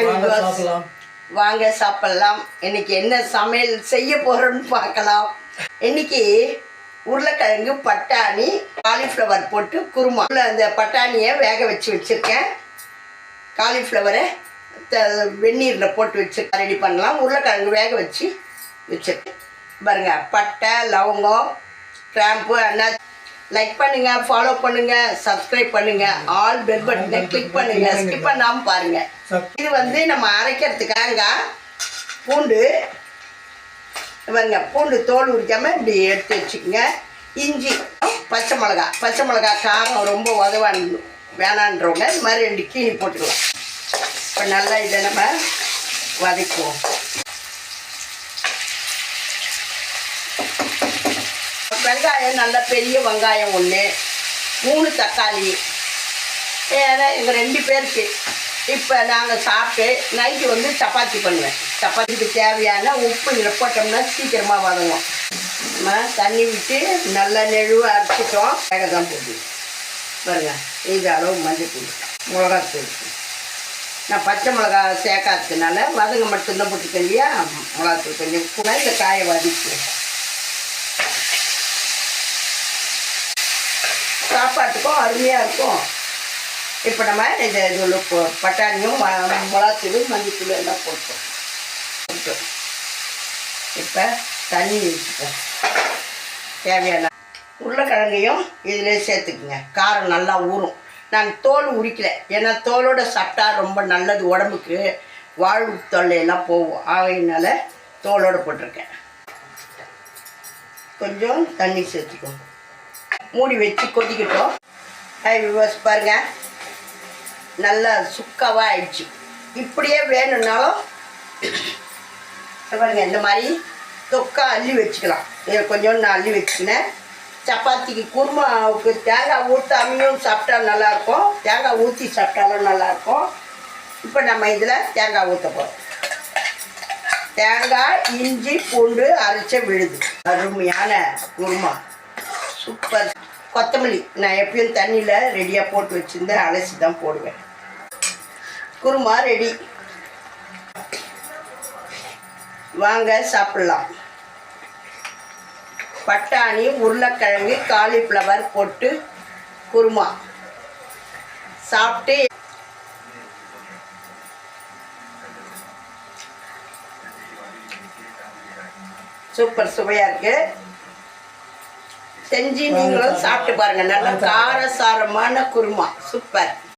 Hi viewers, வாங்க சாப்பிடலாம். இன்னைக்கு என்ன சமையல் செய்ய போறோம்னு பார்க்கலாம். இன்னைக்கு உருளைக்கிழங்கு, பட்டாணி, காலிஃப்ளவர் போட்டு குருமா. அந்த பட்டாணியை வேக வச்சுருக்கேன். காலிஃப்ளவரை வெந்நீரில் போட்டு வச்சு ரெடி பண்ணலாம். உருளைக்கிழங்கு வேக வச்சுருக்கேன் பாருங்க. பட்டை, லவங்கம், கிராம்பு, அன்னாச்சி. லைக் பண்ணுங்க, ஃபாலோ பண்ணுங்க, சப்ஸ்கிரைப் பண்ணுங்க, ஆல் பெல் பட்டனை கிளிக் பண்ணுங்க, ஸ்கிப் பண்ணாமல் பாருங்க. இது நம்ம அரைக்கிறதுக்காக பூண்டு பாருங்க. பூண்டு தோல் உரிக்காம இப்படி எடுத்து வச்சுக்கோங்க. இஞ்சி, பச்சை மிளகா காரம் ரொம்ப வேணான்றவங்க இது மாதிரி 2 கீனி போட்டுக்கலாம். இப்போ நல்லா இதை நம்ம வதக்குவோம். வெங்காயம், நல்ல பெரிய வெங்காயம் 1, 3 தக்காளி. ஏன்னா எங்கள் 2 பேருக்கு இப்போ நாங்கள் சாப்பிட்டு நைட்டு சப்பாத்தி பண்ணுவேன். சப்பாத்திக்கு தேவையான உப்பு இதில் போட்டோம்னா சீக்கிரமாக வதங்கும். நம்ம தண்ணி விட்டு நல்லா நெழுவ அரைச்சிட்டோம். வேக தான் போட்டு பாருங்க. இது அளவு மஞ்சள், மிளகாத்தூள். நான் பச்சை மிளகா சேர்க்காததுனால வதங்க மட்டும்தான் போட்டுக்கேன் இல்லையா. மிளகாத்தூள் கொஞ்சம் கூட இந்த காயை வதக்கி சாப்பாட்டுக்கும் அருமையாக இருக்கும். இப்போ நம்ம இதில் பட்டாணியும் மிளகாத்தூள், மஞ்சத்தூள் எல்லாம் போட்டோம். இப்போ தண்ணி வச்சுப்போம். தேவையான உருளைக்கிழங்கையும் இதிலே சேர்த்துக்குங்க. காரம் நல்லா ஊறும். நான் தோல் உரிக்கலை, ஏன்னா தோலோடு சாப்பிட்டா ரொம்ப நல்லது உடம்புக்கு. வாழ்வு தொல்லையெல்லாம் போகும். ஆகையினால தோலோடு போட்டிருக்கேன். கொஞ்சம் தண்ணி சேர்த்துக்கோங்க. மூடி வச்சு கொதிக்கட்டும். வியூவர்ஸ் பாருங்க, நல்லா சுக்காவாக ஆயிடுச்சு. இப்படியே வேணும்னாலும் பாருங்க இந்த மாதிரி தொக்கா அள்ளி வச்சுக்கலாம். இதை கொஞ்சம் நான் அள்ளி வச்சுக்கினேன். சப்பாத்திக்கு குருமாவுக்கு தேங்காய் ஊற்றாமையும் சாப்பிட்டா நல்லாயிருக்கும், தேங்காய் ஊற்றி சாப்பிட்டாலும் நல்லாயிருக்கும். இப்போ நம்ம இதில் தேங்காய் ஊற்ற போகிறோம். தேங்காய், இஞ்சி, பூண்டு அரைச்ச விழுது. அருமையான குருமா, சூப்பர். கொத்தமல்லி நான் எப்பயும் தண்ணியில் ரெடியாக போட்டு வச்சுருந்தேன், அலசி தான் போடுவேன். குருமா ரெடி. வாங்க சாப்பிட்லாம். பட்டாணி, உருளைக்கிழங்கு, காலிஃப்ளவர் போட்டு குருமா சாப்பிட்டு சூப்பர், சுவையாக இருக்குது. செஞ்சு நீங்களும் சாப்பிட்டு பாருங்கள். நல்ல காரசாரமான குருமா, சூப்பர்.